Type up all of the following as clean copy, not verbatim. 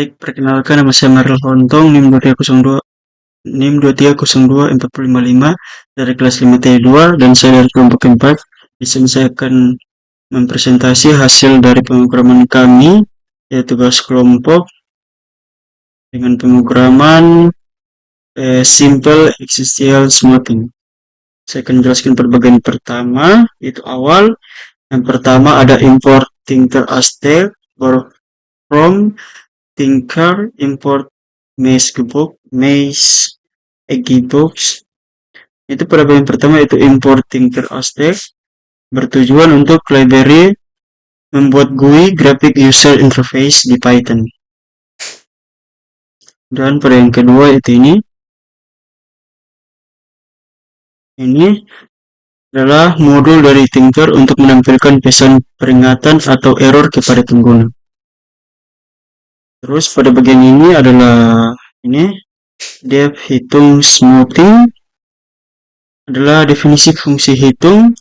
Baik, perkenalkan nama saya Maril Hontong, NIM 2302455 dari kelas 5T2 dan saya dari kelompok 4. Di sini saya akan mempresentasi hasil dari pemrograman kami, yaitu tugas kelompok dengan pemrograman Simple Existential Smoothing. Saya akan jelaskan per bagian pertama, yaitu awal. Yang pertama ada import Tinker Aztec, from Tinker import Maze Eggbox. Itu pada bagian pertama itu import Tinker Aztec bertujuan untuk library membuat GUI graphic user interface di Python. Dan pada yang kedua itu ini adalah modul dari Tinker untuk menampilkan pesan peringatan atau error kepada pengguna. Terus pada bagian ini adalah def hitung smoothing adalah definisi fungsi hitung.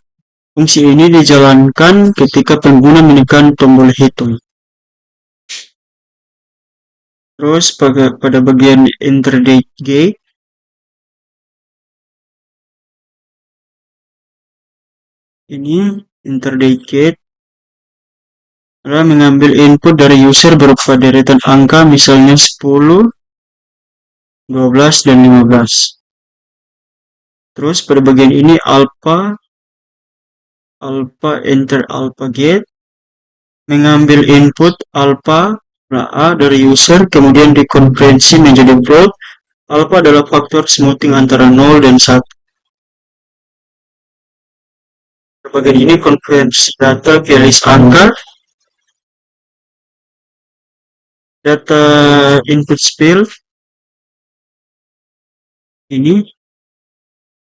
Fungsi ini dijalankan ketika pengguna menekan tombol hitung. Terus pada bagian interdate gate interdate gate adalah mengambil input dari user berupa deretan angka, misalnya 10, 12, dan 15. Terus pada bagian ini alpha enter alpha gate mengambil input alpha A dari user, kemudian dikonversi menjadi float. Alpha adalah faktor smoothing antara 0 dan 1. Bagian ini konversi data ke list angka, data input field ini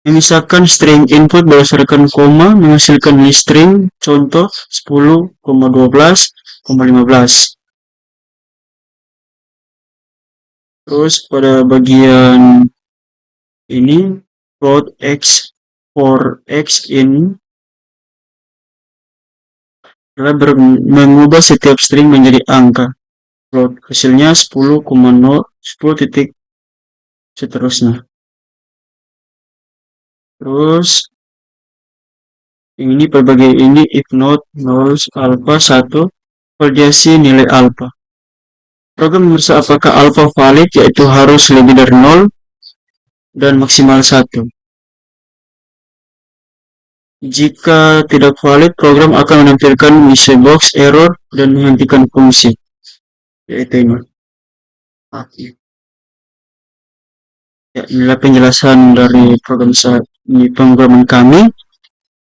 memisahkan string input berdasarkan koma menghasilkan list string, contoh 10, 12, 15. Terus pada bagian ini float x for x ini adalah mengubah setiap string menjadi angka. Float hasilnya 10,0, 10 titik seterusnya. Terus ini pada bagian ini if not nolls alpha 1 validasi nilai alpha. Program memeriksa apakah alpha valid, yaitu harus lebih dari 0 dan maksimal 1. Jika tidak valid, program akan menampilkan message box error dan menghentikan fungsi, yaitu ini. Ya, inilah penjelasan dari pemrograman kami,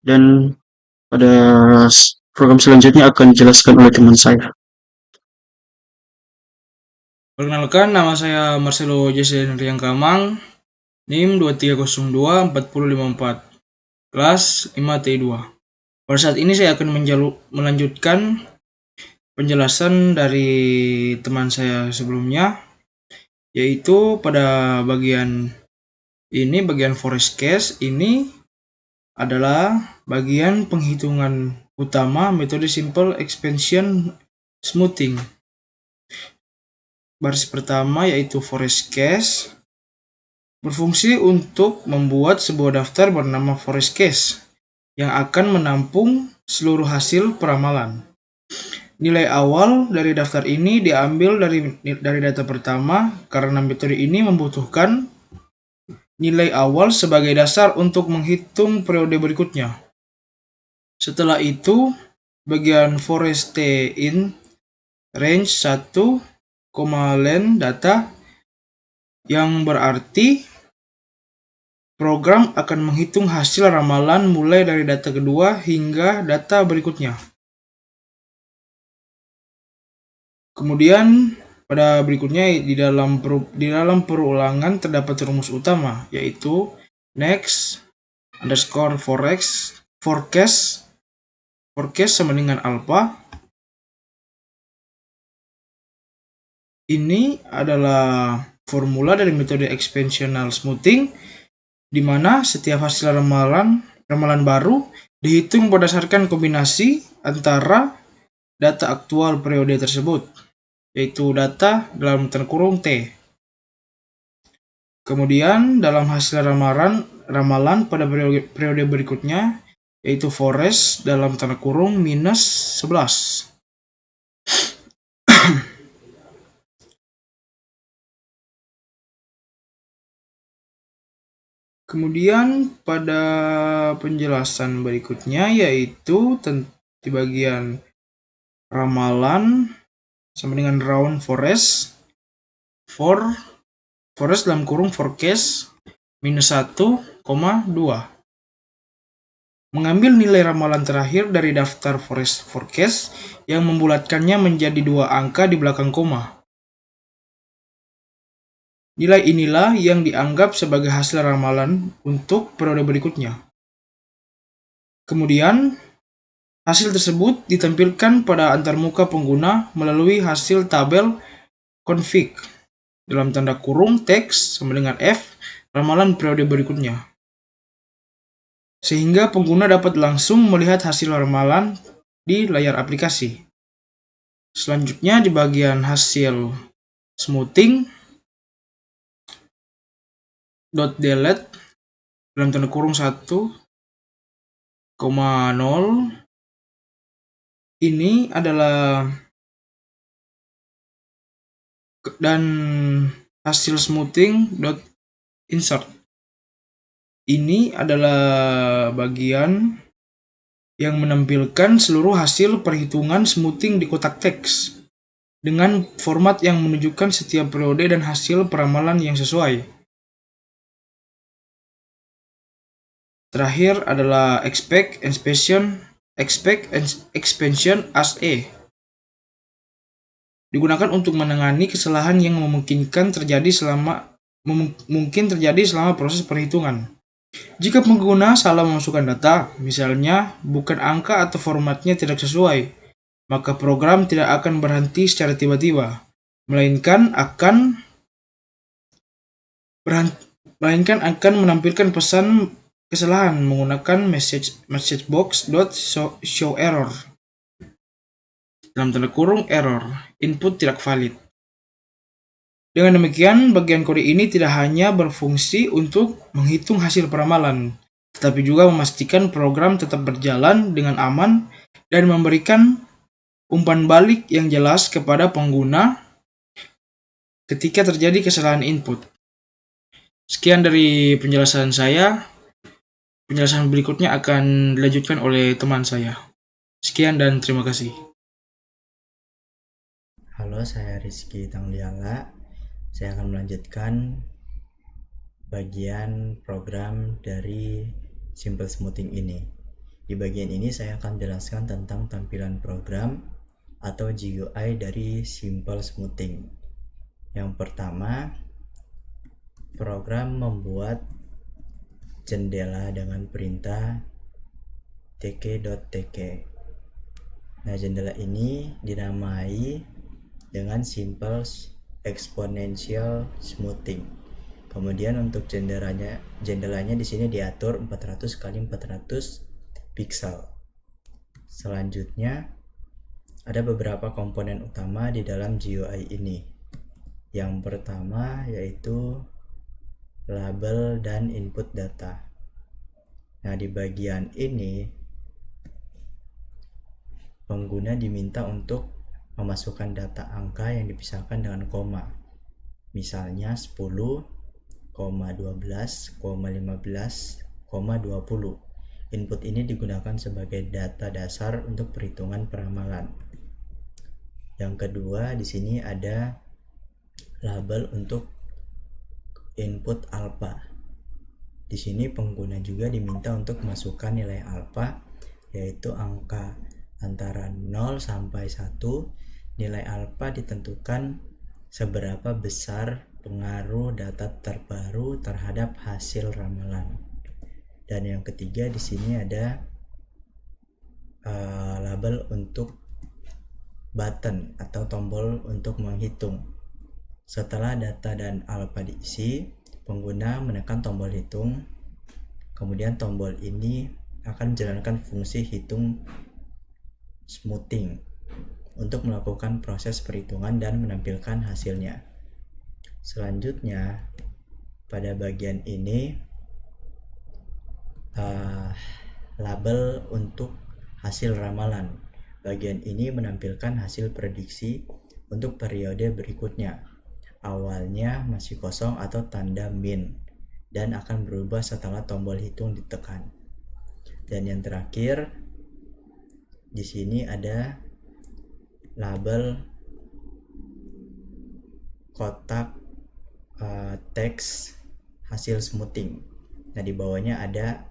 dan pada program selanjutnya akan dijelaskan oleh teman saya. Perkenalkan, nama saya Marcelo Jason Riang Kamang, NIM 2302455, kelas 5T2. Pada saat ini saya akan melanjutkan penjelasan dari teman saya sebelumnya, yaitu pada bagian ini, bagian forest case ini adalah bagian penghitungan utama metode simple expansion smoothing. Baris pertama yaitu forest case berfungsi untuk membuat sebuah daftar bernama forest case yang akan menampung seluruh hasil peramalan. Nilai awal dari daftar ini diambil dari data pertama karena metode ini membutuhkan nilai awal sebagai dasar untuk menghitung periode berikutnya. Setelah itu, bagian forest in range 1, len data, yang berarti program akan menghitung hasil ramalan mulai dari data kedua hingga data berikutnya. Kemudian pada berikutnya di dalam perulangan terdapat rumus utama, yaitu next underscore forecast sama dengan alpha. Ini adalah formula dari metode expansional smoothing, di mana setiap hasil ramalan baru dihitung berdasarkan kombinasi antara data aktual periode tersebut. yaitu data dalam tanda kurung T. Kemudian dalam hasil ramalan pada periode berikutnya, yaitu forest dalam tanda kurung minus 11. Kemudian pada penjelasan berikutnya, yaitu di bagian ramalan sama dengan round forest dalam kurung forecast minus 1,2. Mengambil nilai ramalan terakhir dari daftar forest forecast yang membulatkannya menjadi 2 angka di belakang koma. Nilai inilah yang dianggap sebagai hasil ramalan untuk periode berikutnya. Kemudian, hasil tersebut ditampilkan pada antarmuka pengguna melalui hasil tabel config dalam tanda kurung teks sama dengan F ramalan periode berikutnya. Sehingga pengguna dapat langsung melihat hasil ramalan di layar aplikasi. Selanjutnya di bagian hasil smoothing .delete dalam tanda kurung 1,0 ini adalah dan hasil smoothing .insert ini adalah bagian yang menampilkan seluruh hasil perhitungan smoothing di kotak teks dengan format yang menunjukkan setiap periode dan hasil peramalan yang sesuai. Terakhir adalah expect expansion as A. Digunakan untuk menangani kesalahan yang mungkin terjadi selama proses perhitungan. Jika pengguna salah memasukkan data, misalnya bukan angka atau formatnya tidak sesuai, maka program tidak akan berhenti secara tiba-tiba, melainkan akan menampilkan pesan kesalahan menggunakan message box.show error dalam tanda kurung error input tidak valid. Dengan demikian, bagian kode ini tidak hanya berfungsi untuk menghitung hasil peramalan, tetapi juga memastikan program tetap berjalan dengan aman dan memberikan umpan balik yang jelas kepada pengguna ketika terjadi kesalahan input. Sekian dari penjelasan saya. Penjelasan berikutnya akan dilanjutkan oleh teman saya. Sekian dan terima kasih. Halo, saya Rizky Tangliala. Saya akan melanjutkan bagian program dari Simple Smoothing ini. Di bagian ini saya akan jelaskan tentang tampilan program atau GUI dari Simple Smoothing. Yang pertama, program membuat jendela dengan perintah tk.tk. Nah, jendela ini dinamai dengan Simple Exponential Smoothing. Kemudian untuk jendelanya di sini diatur 400 x 400 pixel. Selanjutnya ada beberapa komponen utama di dalam GUI ini. Yang pertama yaitu label dan input data. Nah, di bagian ini pengguna diminta untuk memasukkan data angka yang dipisahkan dengan koma. Misalnya 10, 12, 15, 20. Input ini digunakan sebagai data dasar untuk perhitungan peramalan. Yang kedua, di sini ada label untuk input alpha. Di sini pengguna juga diminta untuk masukkan nilai alpha, yaitu angka antara 0 sampai 1. Nilai alpha ditentukan seberapa besar pengaruh data terbaru terhadap hasil ramalan. Dan yang ketiga di sini ada label untuk button atau tombol untuk menghitung. Setelah data dan alpha diisi, pengguna menekan tombol hitung. Kemudian tombol ini akan menjalankan fungsi hitung smoothing. untuk melakukan proses perhitungan dan menampilkan hasilnya. Selanjutnya, pada bagian ini label untuk hasil ramalan. Bagian ini menampilkan hasil prediksi untuk periode berikutnya. Awalnya masih kosong atau tanda min dan akan berubah setelah tombol hitung ditekan. Dan yang terakhir, di sini ada label kotak teks hasil smoothing. Nah, di bawahnya ada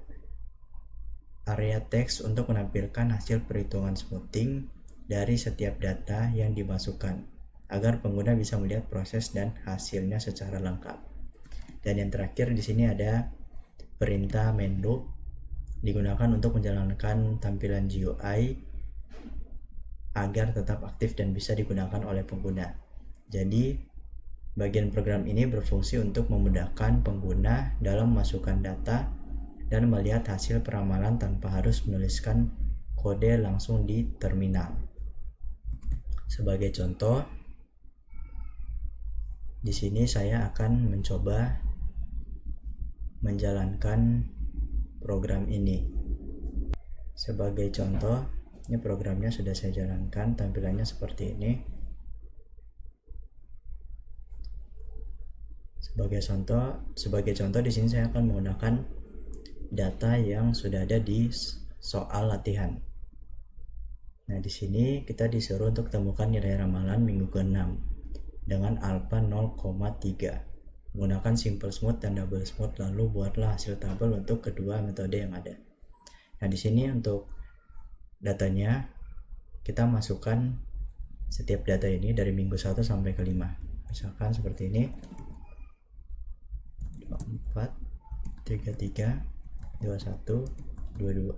area teks untuk menampilkan hasil perhitungan smoothing dari setiap data yang dimasukkan agar pengguna bisa melihat proses dan hasilnya secara lengkap. Dan yang terakhir di sini ada perintah main loop, digunakan untuk menjalankan tampilan GUI agar tetap aktif dan bisa digunakan oleh pengguna. Jadi bagian program ini berfungsi untuk memudahkan pengguna dalam memasukkan data dan melihat hasil peramalan tanpa harus menuliskan kode langsung di terminal. Sebagai contoh, di sini saya akan mencoba menjalankan program ini. Sebagai contoh, ini programnya sudah saya jalankan, tampilannya seperti ini. Sebagai contoh di sini saya akan menggunakan data yang sudah ada di soal latihan. Nah, di sini kita disuruh untuk temukan nilai ramalan minggu ke-6 dengan alpha 0,3. Menggunakan simple smooth dan double smooth, lalu buatlah hasil tabel untuk kedua metode yang ada. Nah, di sini untuk datanya kita masukkan setiap data ini dari minggu 1 sampai ke 5. Misalkan seperti ini. 4 33 21 22.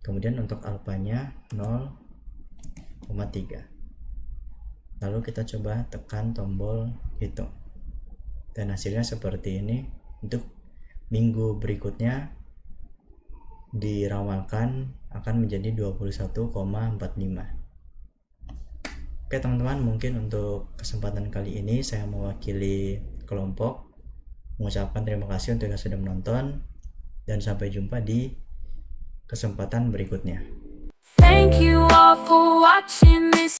Kemudian untuk alfanya 0,3. Lalu kita coba tekan tombol hitung. Dan hasilnya seperti ini. Untuk minggu berikutnya diramalkan akan menjadi 21,45. Oke teman-teman, mungkin untuk kesempatan kali ini saya mewakili kelompok mengucapkan terima kasih untuk yang sudah menonton, dan sampai jumpa di kesempatan berikutnya. Thank you all for watching this